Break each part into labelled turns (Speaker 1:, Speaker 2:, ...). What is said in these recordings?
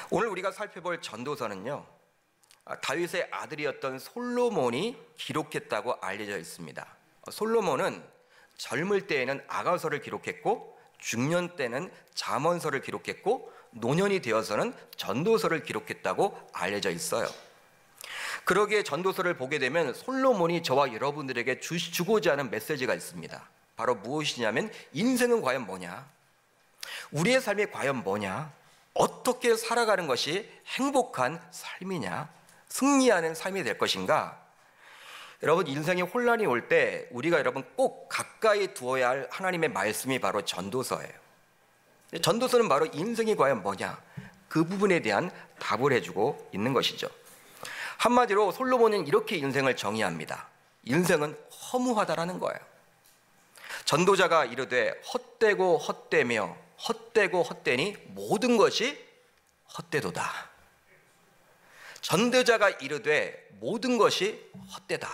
Speaker 1: 오늘 우리가 살펴볼 전도서는요, 다윗의 아들이었던 솔로몬이 기록했다고 알려져 있습니다. 솔로몬은 젊을 때에는 아가서를 기록했고, 중년 때는 잠언서를 기록했고, 노년이 되어서는 전도서를 기록했다고 알려져 있어요. 그러기에 전도서를 보게 되면 솔로몬이 저와 여러분들에게 주고자 하는 메시지가 있습니다. 바로 무엇이냐면, 인생은 과연 뭐냐? 우리의 삶이 과연 뭐냐? 어떻게 살아가는 것이 행복한 삶이냐? 승리하는 삶이 될 것인가? 여러분, 인생에 혼란이 올 때 우리가 여러분 꼭 가까이 두어야 할 하나님의 말씀이 바로 전도서예요. 전도서는 바로 인생이 과연 뭐냐? 그 부분에 대한 답을 해주고 있는 것이죠. 한마디로 솔로몬은 이렇게 인생을 정의합니다. 인생은 허무하다라는 거예요. 전도자가 이르되 헛되고 헛되며 헛되고 헛되니 모든 것이 헛되도다. 전도자가 이르되 모든 것이 헛되다.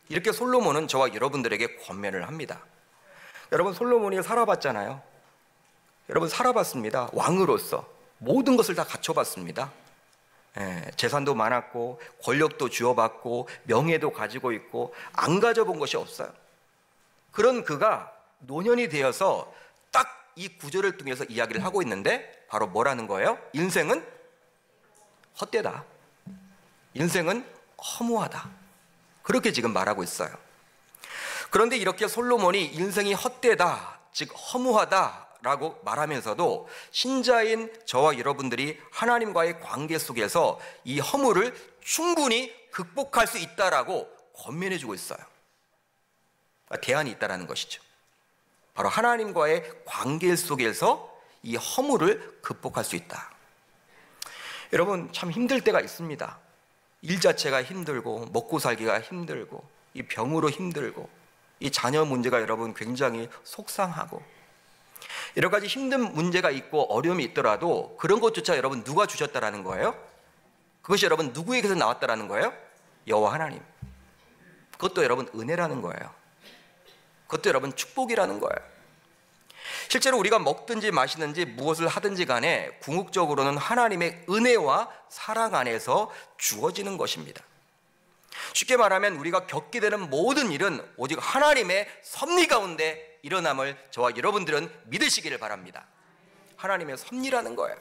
Speaker 1: 이렇게 솔로몬은 저와 여러분들에게 권면을 합니다. 여러분, 솔로몬이 살아봤잖아요. 여러분, 살아봤습니다. 왕으로서 모든 것을 다 갖춰봤습니다. 재산도 많았고 권력도 주어받고 명예도 가지고 있고 안 가져본 것이 없어요. 그런 그가 노년이 되어서 딱 이 구절을 통해서 이야기를 하고 있는데, 바로 뭐라는 거예요? 인생은 헛되다. 인생은 허무하다. 그렇게 지금 말하고 있어요. 그런데 이렇게 솔로몬이 인생이 헛되다, 즉 허무하다라고 말하면서도 신자인 저와 여러분들이 하나님과의 관계 속에서 이 허물을 충분히 극복할 수 있다라고 권면해 주고 있어요. 대안이 있다라는 것이죠. 바로 하나님과의 관계 속에서 이 허물을 극복할 수 있다. 여러분, 참 힘들 때가 있습니다. 일 자체가 힘들고 먹고 살기가 힘들고 이 병으로 힘들고 이 자녀 문제가 여러분 굉장히 속상하고 여러 가지 힘든 문제가 있고 어려움이 있더라도 그런 것조차 여러분 누가 주셨다라는 거예요? 그것이 여러분 누구에게서 나왔다라는 거예요? 여호와 하나님. 그것도 여러분 은혜라는 거예요. 그것도 여러분 축복이라는 거예요. 실제로 우리가 먹든지 마시든지 무엇을 하든지 간에 궁극적으로는 하나님의 은혜와 사랑 안에서 주어지는 것입니다. 쉽게 말하면 우리가 겪게 되는 모든 일은 오직 하나님의 섭리 가운데 일어남을 저와 여러분들은 믿으시기를 바랍니다. 하나님의 섭리라는 거예요.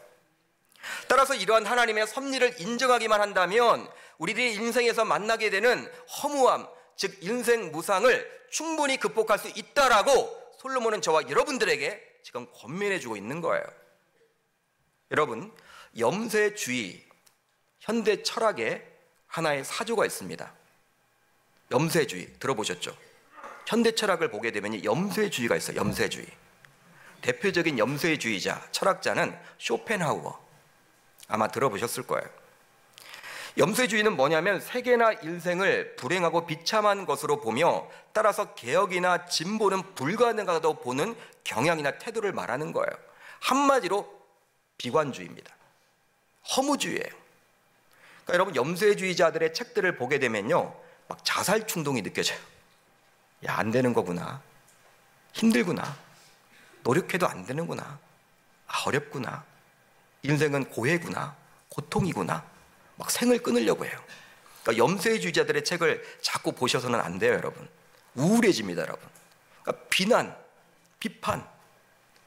Speaker 1: 따라서 이러한 하나님의 섭리를 인정하기만 한다면 우리들의 인생에서 만나게 되는 허무함, 즉 인생 무상을 충분히 극복할 수 있다라고 솔로몬은 저와 여러분들에게 지금 권면해 주고 있는 거예요. 여러분, 염세주의, 현대 철학에 하나의 사조가 있습니다. 염세주의 들어보셨죠? 현대 철학을 보게 되면 염세주의가 있어요. 염세주의. 대표적인 염세주의자, 철학자는 쇼펜하우어. 아마 들어보셨을 거예요. 염세주의는 뭐냐면 세계나 인생을 불행하고 비참한 것으로 보며 따라서 개혁이나 진보는 불가능하다고 보는 경향이나 태도를 말하는 거예요. 한마디로 비관주의입니다. 허무주의예요. 그러니까 여러분, 염세주의자들의 책들을 보게 되면요, 막 자살 충동이 느껴져요. 야, 안 되는 거구나. 힘들구나. 노력해도 안 되는구나. 어렵구나. 인생은 고해구나. 고통이구나. 막 생을 끊으려고 해요. 그러니까 염세주의자들의 책을 자꾸 보셔서는 안 돼요, 여러분. 우울해집니다, 여러분. 그러니까 비난, 비판,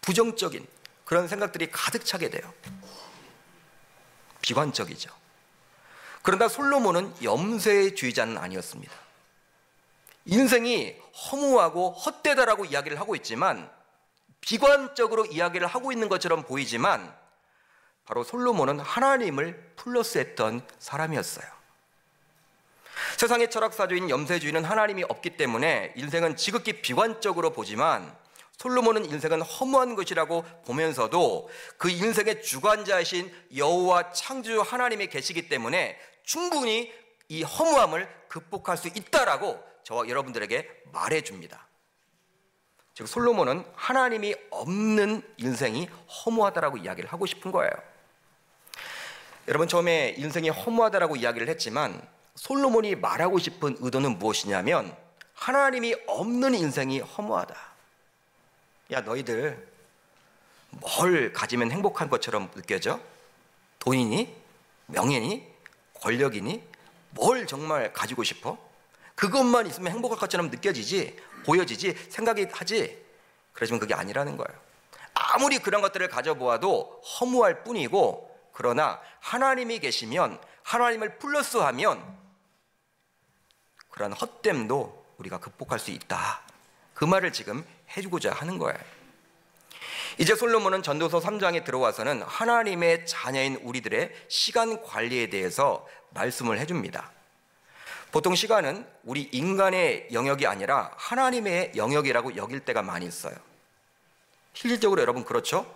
Speaker 1: 부정적인 그런 생각들이 가득 차게 돼요. 비관적이죠. 그러나 솔로몬은 염세주의자는 아니었습니다. 인생이 허무하고 헛되다라고 이야기를 하고 있지만, 비관적으로 이야기를 하고 있는 것처럼 보이지만 바로 솔로몬은 하나님을 플러스했던 사람이었어요. 세상의 철학사주인 염세주의는 하나님이 없기 때문에 인생은 지극히 비관적으로 보지만, 솔로몬은 인생은 허무한 것이라고 보면서도 그 인생의 주관자이신 여호와 창조주 하나님이 계시기 때문에 충분히 이 허무함을 극복할 수 있다라고 저와 여러분들에게 말해줍니다. 즉 솔로몬은 하나님이 없는 인생이 허무하다라고 이야기를 하고 싶은 거예요. 여러분, 처음에 인생이 허무하다라고 이야기를 했지만 솔로몬이 말하고 싶은 의도는 무엇이냐면, 하나님이 없는 인생이 허무하다. 야, 너희들 뭘 가지면 행복한 것처럼 느껴져? 돈이니? 명예니? 권력이니? 뭘 정말 가지고 싶어? 그것만 있으면 행복할 것처럼 느껴지지, 보여지지, 생각이 하지. 그러지만 그게 아니라는 거예요. 아무리 그런 것들을 가져보아도 허무할 뿐이고, 그러나 하나님이 계시면, 하나님을 플러스하면 그런 헛됨도 우리가 극복할 수 있다. 그 말을 지금 해주고자 하는 거예요. 이제 솔로몬은 전도서 3장에 들어와서는 하나님의 자녀인 우리들의 시간 관리에 대해서 말씀을 해줍니다. 보통 시간은 우리 인간의 영역이 아니라 하나님의 영역이라고 여길 때가 많이 있어요. 실질적으로 여러분 그렇죠?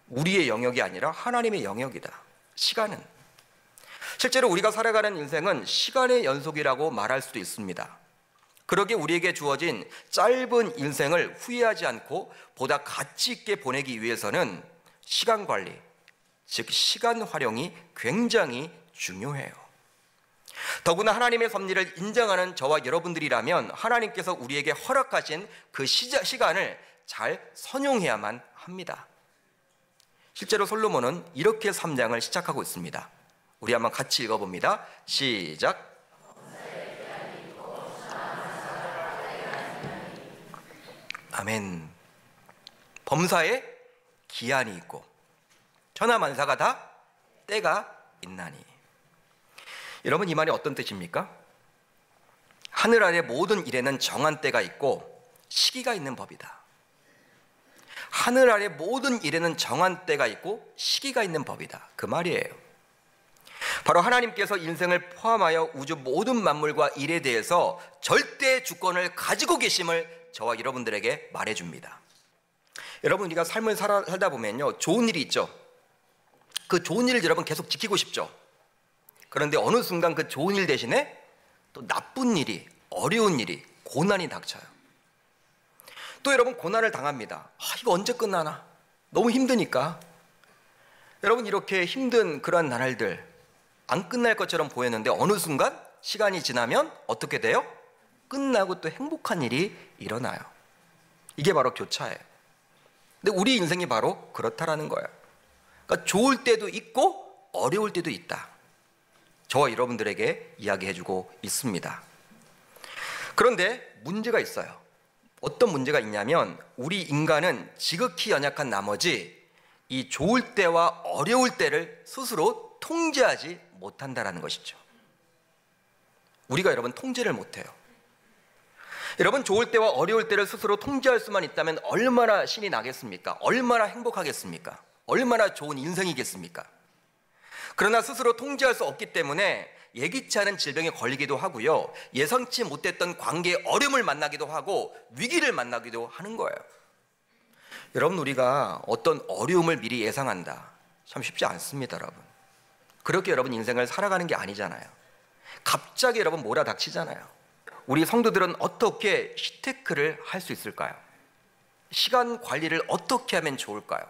Speaker 1: 우리의 영역이 아니라 하나님의 영역이다. 시간은. 실제로 우리가 살아가는 인생은 시간의 연속이라고 말할 수도 있습니다. 그러기에 우리에게 주어진 짧은 인생을 후회하지 않고 보다 가치 있게 보내기 위해서는 시간 관리, 즉 시간 활용이 굉장히 중요해요. 더구나 하나님의 섭리를 인정하는 저와 여러분들이라면 하나님께서 우리에게 허락하신 그 시간을 잘 선용해야만 합니다. 실제로 솔로몬은 이렇게 3장을 시작하고 있습니다. 우리 한번 같이 읽어봅니다. 시작. 아멘. 범사에 기한이 있고 천하만사가 다 때가 있나니. 여러분, 이 말이 어떤 뜻입니까? 하늘 아래 모든 일에는 정한 때가 있고 시기가 있는 법이다. 하늘 아래 모든 일에는 정한 때가 있고 시기가 있는 법이다. 그 말이에요. 바로 하나님께서 인생을 포함하여 우주 모든 만물과 일에 대해서 절대 주권을 가지고 계심을 저와 여러분들에게 말해줍니다. 여러분, 우리가 삶을 살다 보면요, 좋은 일이 있죠. 그 좋은 일을 여러분 계속 지키고 싶죠. 그런데 어느 순간 그 좋은 일 대신에 또 나쁜 일이, 어려운 일이, 고난이 닥쳐요. 또 여러분 고난을 당합니다. 이거 언제 끝나나? 너무 힘드니까. 여러분, 이렇게 힘든 그러한 나날들 안 끝날 것처럼 보였는데 어느 순간 시간이 지나면 어떻게 돼요? 끝나고 또 행복한 일이 일어나요. 이게 바로 교차예요. 근데 우리 인생이 바로 그렇다라는 거예요. 그러니까 좋을 때도 있고 어려울 때도 있다. 저와 여러분들에게 이야기해주고 있습니다. 그런데 문제가 있어요. 어떤 문제가 있냐면 우리 인간은 지극히 연약한 나머지 이 좋을 때와 어려울 때를 스스로 통제하지 못한다는 것이죠. 우리가 여러분 통제를 못해요. 여러분, 좋을 때와 어려울 때를 스스로 통제할 수만 있다면 얼마나 신이 나겠습니까? 얼마나 행복하겠습니까? 얼마나 좋은 인생이겠습니까? 그러나 스스로 통제할 수 없기 때문에 예기치 않은 질병에 걸리기도 하고요, 예상치 못했던 관계의 어려움을 만나기도 하고 위기를 만나기도 하는 거예요. 여러분, 우리가 어떤 어려움을 미리 예상한다, 참 쉽지 않습니다. 여러분, 그렇게 여러분 인생을 살아가는 게 아니잖아요. 갑자기 여러분 몰아닥치잖아요. 우리 성도들은 어떻게 시테크를 할 수 있을까요? 시간 관리를 어떻게 하면 좋을까요?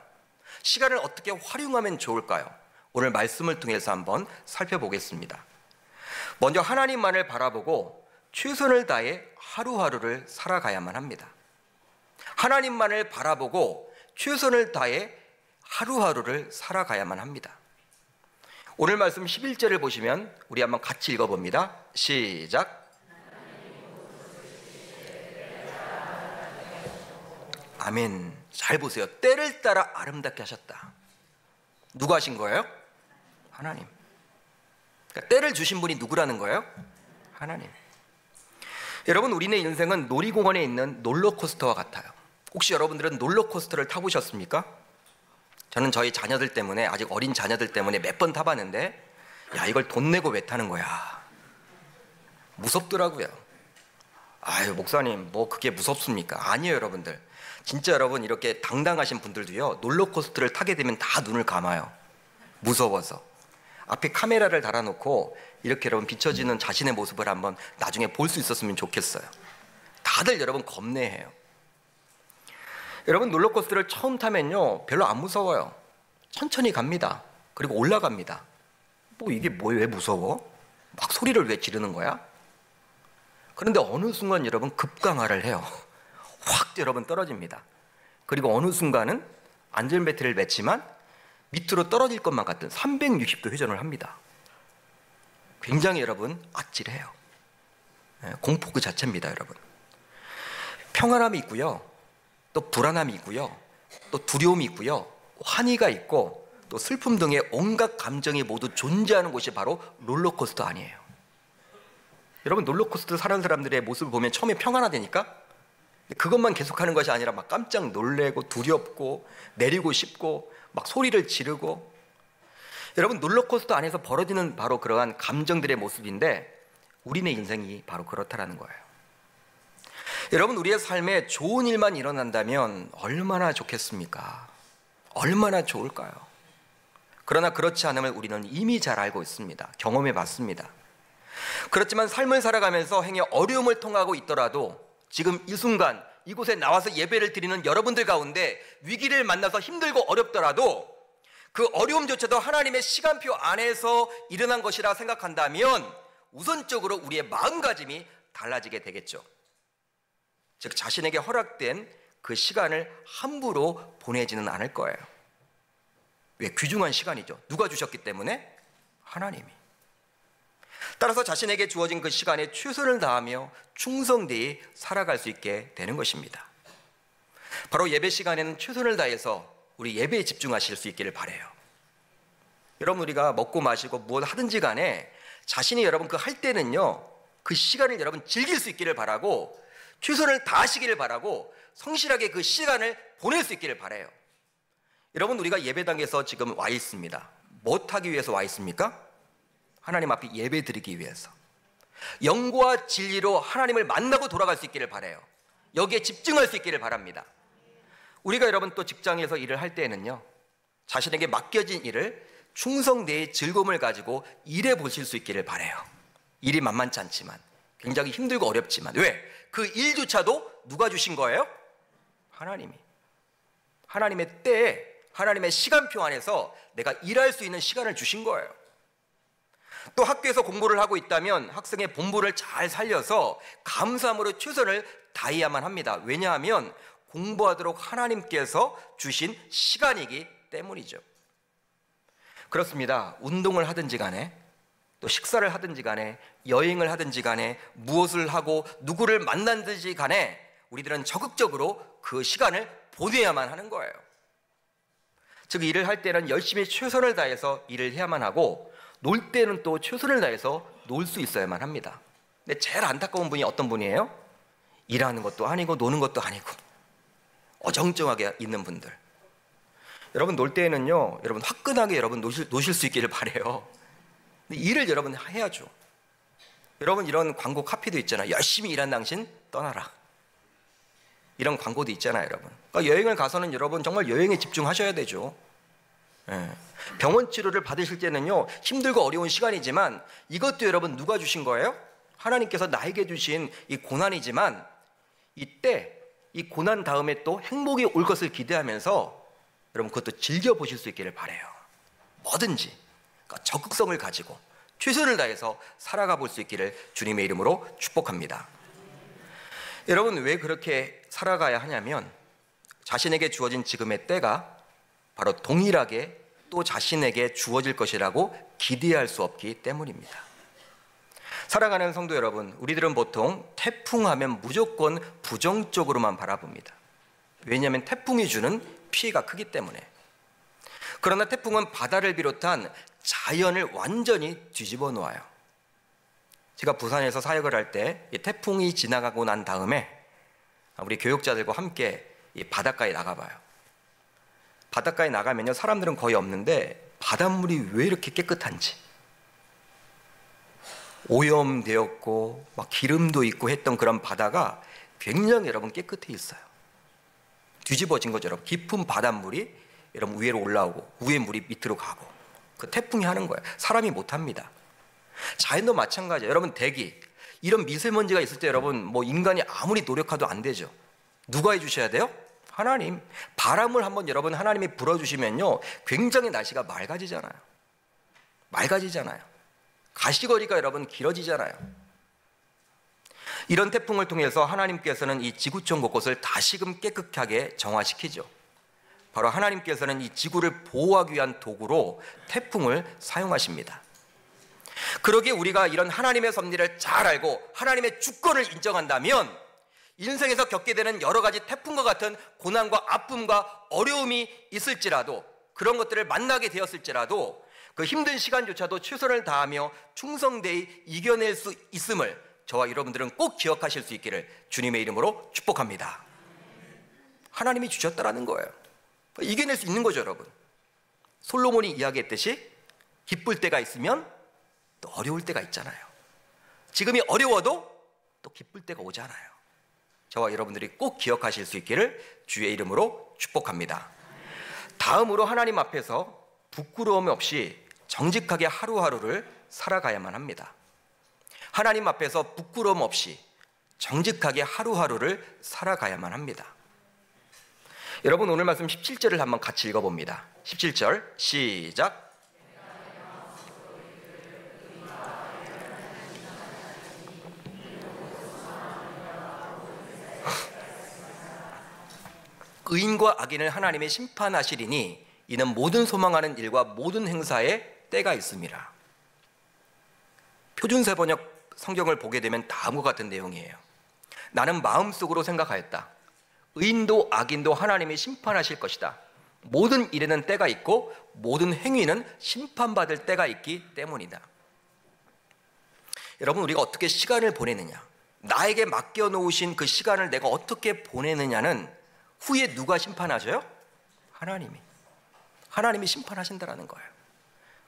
Speaker 1: 시간을 어떻게 활용하면 좋을까요? 오늘 말씀을 통해서 한번 살펴보겠습니다. 먼저 하나님만을 바라보고 최선을 다해 하루하루를 살아가야만 합니다. 하나님만을 바라보고 최선을 다해 하루하루를 살아가야만 합니다. 오늘 말씀 11절을 보시면 우리 한번 같이 읽어봅니다. 시작. 아멘. 잘 보세요. 때를 따라 아름답게 하셨다. 누가 하신 거예요? 하나님. 그러니까 때를 주신 분이 누구라는 거예요? 하나님. 여러분, 우리네 인생은 놀이공원에 있는 롤러코스터와 같아요. 혹시 여러분들은 롤러코스터를 타보셨습니까? 저는 저희 자녀들 때문에, 아직 어린 자녀들 때문에 몇 번 타봤는데, 야, 이걸 돈 내고 왜 타는 거야? 무섭더라고요. 아유, 목사님, 뭐 그게 무섭습니까? 아니에요, 여러분들. 진짜 여러분, 이렇게 당당하신 분들도요, 롤러코스터를 타게 되면 다 눈을 감아요. 무서워서. 앞에 카메라를 달아놓고 이렇게 여러분 비춰지는 자신의 모습을 한번 나중에 볼 수 있었으면 좋겠어요. 다들 여러분 겁내해요. 여러분, 롤러코스터를 처음 타면요, 별로 안 무서워요. 천천히 갑니다. 그리고 올라갑니다. 뭐 이게 왜 무서워? 막 소리를 왜 지르는 거야? 그런데 어느 순간 여러분 급강하를 해요. 확 여러분 떨어집니다. 그리고 어느 순간은 안전벨트를 맸지만 밑으로 떨어질 것만 같은 360도 회전을 합니다. 굉장히 여러분 아찔해요. 공포 그 자체입니다, 여러분. 평안함이 있고요, 또 불안함이 있고요, 또 두려움이 있고요, 환희가 있고 또 슬픔 등의 온갖 감정이 모두 존재하는 곳이 바로 롤러코스터 아니에요. 여러분, 롤러코스터 사는 사람들의 모습을 보면 처음에 평안하다니까? 그것만 계속하는 것이 아니라 막 깜짝 놀래고 두렵고 내리고 싶고 막 소리를 지르고, 여러분 롤러코스터 안에서 벌어지는 바로 그러한 감정들의 모습인데 우리네 인생이 바로 그렇다라는 거예요. 여러분, 우리의 삶에 좋은 일만 일어난다면 얼마나 좋겠습니까? 얼마나 좋을까요? 그러나 그렇지 않음을 우리는 이미 잘 알고 있습니다. 경험해 봤습니다. 그렇지만 삶을 살아가면서 행여 어려움을 통하고 있더라도 지금 이 순간 이곳에 나와서 예배를 드리는 여러분들 가운데 위기를 만나서 힘들고 어렵더라도 그 어려움조차도 하나님의 시간표 안에서 일어난 것이라 생각한다면 우선적으로 우리의 마음가짐이 달라지게 되겠죠. 즉 자신에게 허락된 그 시간을 함부로 보내지는 않을 거예요. 왜? 귀중한 시간이죠. 누가 주셨기 때문에? 하나님이. 따라서 자신에게 주어진 그 시간에 최선을 다하며 충성되이 살아갈 수 있게 되는 것입니다. 바로 예배 시간에는 최선을 다해서 우리 예배에 집중하실 수 있기를 바라요. 여러분, 우리가 먹고 마시고 무엇 하든지 간에 자신이 여러분 그 할 때는요, 그 시간을 여러분 즐길 수 있기를 바라고 최선을 다하시기를 바라고 성실하게 그 시간을 보낼 수 있기를 바라요. 여러분, 우리가 예배당에서 지금 와 있습니다. 뭐 하기 위해서 와 있습니까? 하나님 앞에 예배 드리기 위해서, 영과 진리로 하나님을 만나고 돌아갈 수 있기를 바라요. 여기에 집중할 수 있기를 바랍니다. 우리가 여러분 또 직장에서 일을 할 때는요, 자신에게 맡겨진 일을 충성되이 즐거움을 가지고 일해 보실 수 있기를 바라요. 일이 만만치 않지만, 굉장히 힘들고 어렵지만, 왜? 그 일조차도 누가 주신 거예요? 하나님이. 하나님의 때에, 하나님의 시간표 안에서 내가 일할 수 있는 시간을 주신 거예요. 또 학교에서 공부를 하고 있다면 학생의 본분을 잘 살려서 감사함으로 최선을 다해야만 합니다. 왜냐하면 공부하도록 하나님께서 주신 시간이기 때문이죠. 그렇습니다. 운동을 하든지 간에, 또 식사를 하든지 간에, 여행을 하든지 간에, 무엇을 하고 누구를 만나든지 간에 우리들은 적극적으로 그 시간을 보내야만 하는 거예요. 즉 일을 할 때는 열심히 최선을 다해서 일을 해야만 하고, 놀 때는 또 최선을 다해서 놀 수 있어야만 합니다. 근데 제일 안타까운 분이 어떤 분이에요? 일하는 것도 아니고 노는 것도 아니고 어정쩡하게 있는 분들. 여러분, 놀 때에는요, 여러분 화끈하게 여러분 노실 수 있기를 바라요. 근데 일을 여러분 해야죠. 여러분, 이런 광고 카피도 있잖아요. 열심히 일한 당신 떠나라. 이런 광고도 있잖아요, 여러분. 그러니까 여행을 가서는 여러분 정말 여행에 집중하셔야 되죠. 병원 치료를 받으실 때는요, 힘들고 어려운 시간이지만 이것도 여러분 누가 주신 거예요? 하나님께서 나에게 주신 이 고난이지만 이때 이 고난 다음에 또 행복이 올 것을 기대하면서 여러분 그것도 즐겨보실 수 있기를 바라요. 뭐든지 그러니까 적극성을 가지고 최선을 다해서 살아가 볼 수 있기를 주님의 이름으로 축복합니다. 여러분, 왜 그렇게 살아가야 하냐면 자신에게 주어진 지금의 때가 바로 동일하게 또 자신에게 주어질 것이라고 기대할 수 없기 때문입니다. 살아가는 성도 여러분, 우리들은 보통 태풍하면 무조건 부정적으로만 바라봅니다. 왜냐하면 태풍이 주는 피해가 크기 때문에. 그러나 태풍은 바다를 비롯한 자연을 완전히 뒤집어 놓아요. 제가 부산에서 사역을 할 때 태풍이 지나가고 난 다음에 우리 교육자들과 함께 이 바닷가에 나가봐요. 바닷가에 나가면요, 사람들은 거의 없는데 바닷물이 왜 이렇게 깨끗한지, 오염되었고 막 기름도 있고 했던 그런 바다가 굉장히 여러분 깨끗해 있어요. 뒤집어진 거죠, 여러분. 깊은 바닷물이 여러분 위로 올라오고 위에 물이 밑으로 가고, 그 태풍이 하는 거예요. 사람이 못합니다. 자연도 마찬가지예요. 여러분, 대기, 이런 미세먼지가 있을 때 여러분 뭐 인간이 아무리 노력해도 안 되죠. 누가 해주셔야 돼요? 하나님. 바람을 한번 여러분 하나님이 불어주시면요, 굉장히 날씨가 맑아지잖아요. 가시거리가 여러분 길어지잖아요. 이런 태풍을 통해서 하나님께서는 이 지구촌 곳곳을 다시금 깨끗하게 정화시키죠. 바로 하나님께서는 이 지구를 보호하기 위한 도구로 태풍을 사용하십니다. 그러기에 우리가 이런 하나님의 섭리를 잘 알고 하나님의 주권을 인정한다면 인생에서 겪게 되는 여러 가지 태풍과 같은 고난과 아픔과 어려움이 있을지라도, 그런 것들을 만나게 되었을지라도 그 힘든 시간조차도 최선을 다하며 충성되이 이겨낼 수 있음을 저와 여러분들은 꼭 기억하실 수 있기를 주님의 이름으로 축복합니다. 하나님이 주셨다라는 거예요. 이겨낼 수 있는 거죠, 여러분. 솔로몬이 이야기했듯이 기쁠 때가 있으면 또 어려울 때가 있잖아요. 지금이 어려워도 또 기쁠 때가 오잖아요. 저와 여러분들이 꼭 기억하실 수 있기를 주의 이름으로 축복합니다. 다음으로 하나님 앞에서 부끄러움 없이 정직하게 하루하루를 살아가야만 합니다. 하나님 앞에서 부끄러움 없이 정직하게 하루하루를 살아가야만 합니다. 여러분, 오늘 말씀 17절을 한번 같이 읽어봅니다. 17절 시작. 의인과 악인을 하나님이 심판하시리니 이는 모든 소망하는 일과 모든 행사에 때가 있습니다. 표준세 번역 성경을 보게 되면 다음과 같은 내용이에요. 나는 마음속으로 생각하였다. 의인도 악인도 하나님이 심판하실 것이다. 모든 일에는 때가 있고 모든 행위는 심판받을 때가 있기 때문이다. 여러분, 우리가 어떻게 시간을 보내느냐, 나에게 맡겨놓으신 그 시간을 내가 어떻게 보내느냐는 후에 누가 심판하셔요? 하나님이 심판하신다라는 거예요.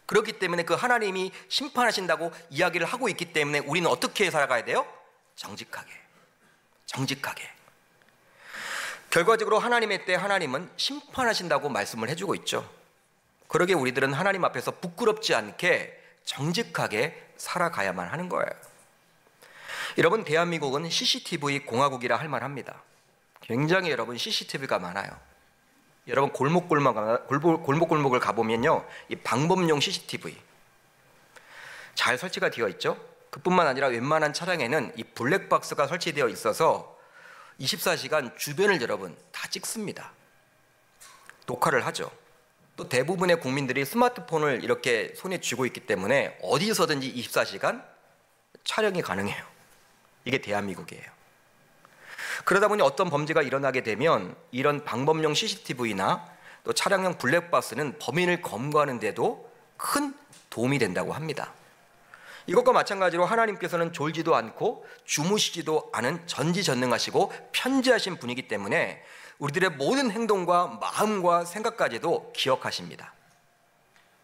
Speaker 1: 그렇기 때문에 그 하나님이 심판하신다고 이야기를 하고 있기 때문에 우리는 어떻게 살아가야 돼요? 정직하게. 결과적으로 하나님의 때 하나님은 심판하신다고 말씀을 해주고 있죠. 그러기에 우리들은 하나님 앞에서 부끄럽지 않게 정직하게 살아가야만 하는 거예요. 여러분, 대한민국은 CCTV 공화국이라 할 만합니다. 굉장히 여러분 CCTV가 많아요. 여러분 골목골목을 가보면요, 이 방범용 CCTV 잘 설치가 되어 있죠. 그뿐만 아니라 웬만한 차량에는 이 블랙박스가 설치되어 있어서 24시간 주변을 여러분 다 찍습니다. 녹화를 하죠. 또 대부분의 국민들이 스마트폰을 이렇게 손에 쥐고 있기 때문에 어디서든지 24시간 촬영이 가능해요. 이게 대한민국이에요. 그러다 보니 어떤 범죄가 일어나게 되면 이런 방범용 CCTV나 또 차량용 블랙박스는 범인을 검거하는 데도 큰 도움이 된다고 합니다. 이것과 마찬가지로 하나님께서는 졸지도 않고 주무시지도 않은 전지전능하시고 편지하신 분이기 때문에 우리들의 모든 행동과 마음과 생각까지도 기억하십니다.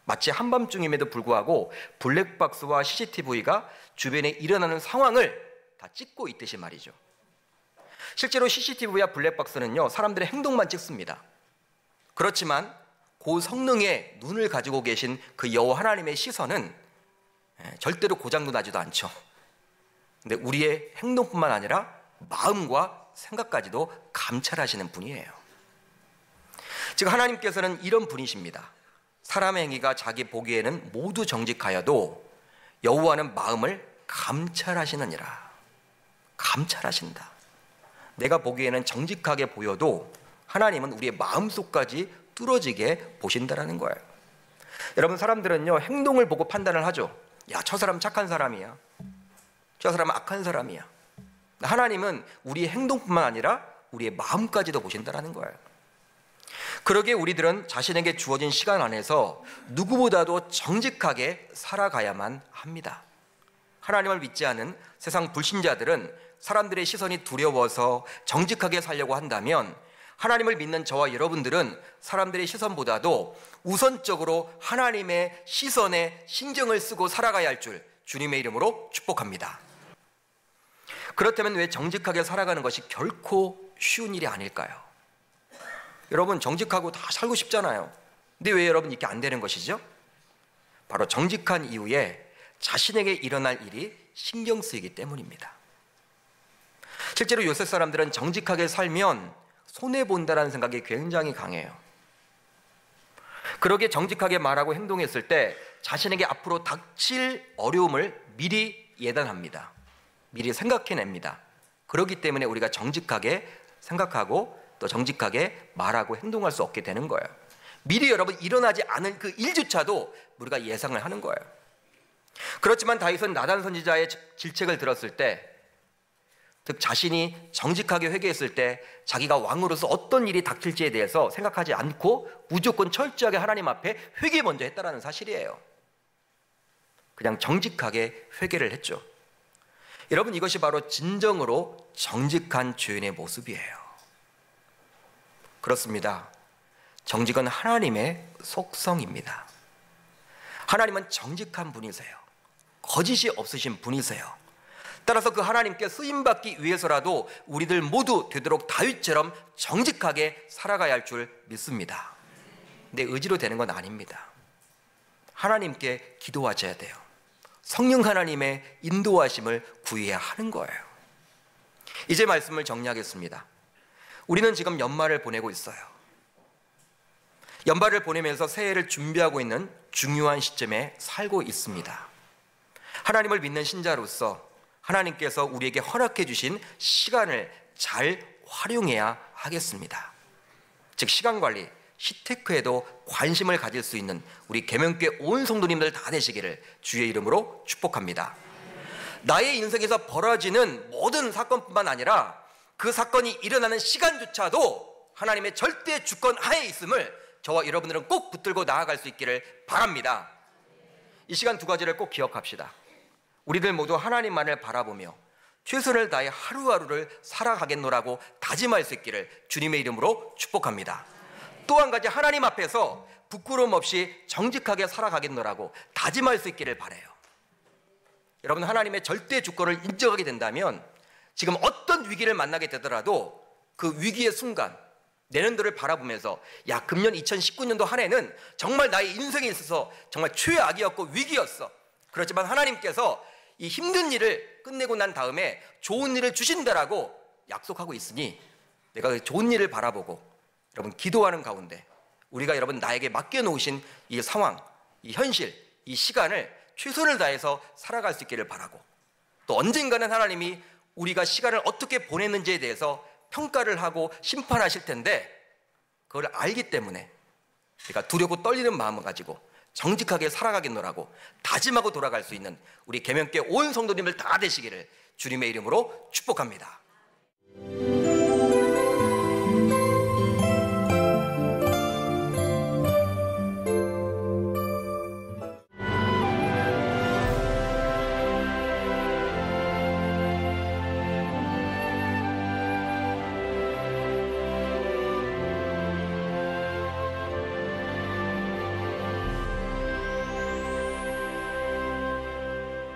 Speaker 1: 마치 한밤중임에도 불구하고 블랙박스와 CCTV가 주변에 일어나는 상황을 다 찍고 있듯이 말이죠. 실제로 CCTV와 블랙박스는요, 사람들의 행동만 찍습니다. 그렇지만 그 성능의 눈을 가지고 계신 그 여호와 하나님의 시선은 절대로 고장도 나지도 않죠. 근데 우리의 행동뿐만 아니라 마음과 생각까지도 감찰하시는 분이에요. 즉 하나님께서는 이런 분이십니다. 사람의 행위가 자기 보기에는 모두 정직하여도 여호와는 마음을 감찰하시느니라. 감찰하신다. 내가 보기에는 정직하게 보여도 하나님은 우리의 마음속까지 뚫어지게 보신다라는 거예요. 여러분, 사람들은요, 행동을 보고 판단을 하죠. 야, 저 사람 착한 사람이야, 저 사람은 악한 사람이야. 하나님은 우리의 행동뿐만 아니라 우리의 마음까지도 보신다라는 거예요. 그러기에 우리들은 자신에게 주어진 시간 안에서 누구보다도 정직하게 살아가야만 합니다. 하나님을 믿지 않은 세상 불신자들은 사람들의 시선이 두려워서 정직하게 살려고 한다면, 하나님을 믿는 저와 여러분들은 사람들의 시선보다도 우선적으로 하나님의 시선에 신경을 쓰고 살아가야 할 줄 주님의 이름으로 축복합니다. 그렇다면 왜 정직하게 살아가는 것이 결코 쉬운 일이 아닐까요? 여러분, 정직하고 다 살고 싶잖아요. 근데 왜 여러분 이렇게 안 되는 것이죠? 바로 정직한 이후에 자신에게 일어날 일이 신경 쓰이기 때문입니다. 실제로 요새 사람들은 정직하게 살면 손해본다는 생각이 굉장히 강해요. 그러기에 정직하게 말하고 행동했을 때 자신에게 앞으로 닥칠 어려움을 미리 예단합니다. 미리 생각해냅니다. 그렇기 때문에 우리가 정직하게 생각하고 또 정직하게 말하고 행동할 수 없게 되는 거예요. 미리 여러분 일어나지 않은 그 일조차도 우리가 예상을 하는 거예요. 그렇지만 다윗은 나단 선지자의 질책을 들었을 때, 즉 자신이 정직하게 회개했을 때 자기가 왕으로서 어떤 일이 닥칠지에 대해서 생각하지 않고 무조건 철저하게 하나님 앞에 회개 먼저 했다라는 사실이에요. 그냥 정직하게 회개를 했죠. 여러분, 이것이 바로 진정으로 정직한 죄인의 모습이에요. 그렇습니다. 정직은 하나님의 속성입니다. 하나님은 정직한 분이세요. 거짓이 없으신 분이세요. 따라서 그 하나님께 쓰임받기 위해서라도 우리들 모두 되도록 다윗처럼 정직하게 살아가야 할 줄 믿습니다. 내 의지로 되는 건 아닙니다. 하나님께 기도하셔야 돼요. 성령 하나님의 인도하심을 구해야 하는 거예요. 이제 말씀을 정리하겠습니다. 우리는 지금 연말을 보내고 있어요. 연말을 보내면서 새해를 준비하고 있는 중요한 시점에 살고 있습니다. 하나님을 믿는 신자로서 하나님께서 우리에게 허락해 주신 시간을 잘 활용해야 하겠습니다. 즉 시간관리, 시테크에도 관심을 가질 수 있는 우리 계명교회 온 성도님들 다 되시기를 주의 이름으로 축복합니다. 나의 인생에서 벌어지는 모든 사건뿐만 아니라 그 사건이 일어나는 시간조차도 하나님의 절대 주권 하에 있음을 저와 여러분들은 꼭 붙들고 나아갈 수 있기를 바랍니다. 이 시간 두 가지를 꼭 기억합시다. 우리들 모두 하나님만을 바라보며 최선을 다해 하루하루를 살아가겠노라고 다짐할 수 있기를 주님의 이름으로 축복합니다. 또 한 가지, 하나님 앞에서 부끄러움 없이 정직하게 살아가겠노라고 다짐할 수 있기를 바라요. 여러분, 하나님의 절대 주권을 인정하게 된다면 지금 어떤 위기를 만나게 되더라도 그 위기의 순간 내년도를 바라보면서 금년 2019년도 한 해는 정말 나의 인생에 있어서 정말 최악이었고 위기였어. 그렇지만 하나님께서 이 힘든 일을 끝내고 난 다음에 좋은 일을 주신다라고 약속하고 있으니 내가 그 좋은 일을 바라보고 여러분 기도하는 가운데 우리가 여러분 나에게 맡겨놓으신 이 상황, 이 현실, 이 시간을 최선을 다해서 살아갈 수 있기를 바라고, 또 언젠가는 하나님이 우리가 시간을 어떻게 보냈는지에 대해서 평가를 하고 심판하실 텐데 그걸 알기 때문에 우리가 두렵고 떨리는 마음을 가지고 정직하게 살아가겠노라고 다짐하고 돌아갈 수 있는 우리 계명교회 온 성도님들 다 되시기를 주님의 이름으로 축복합니다.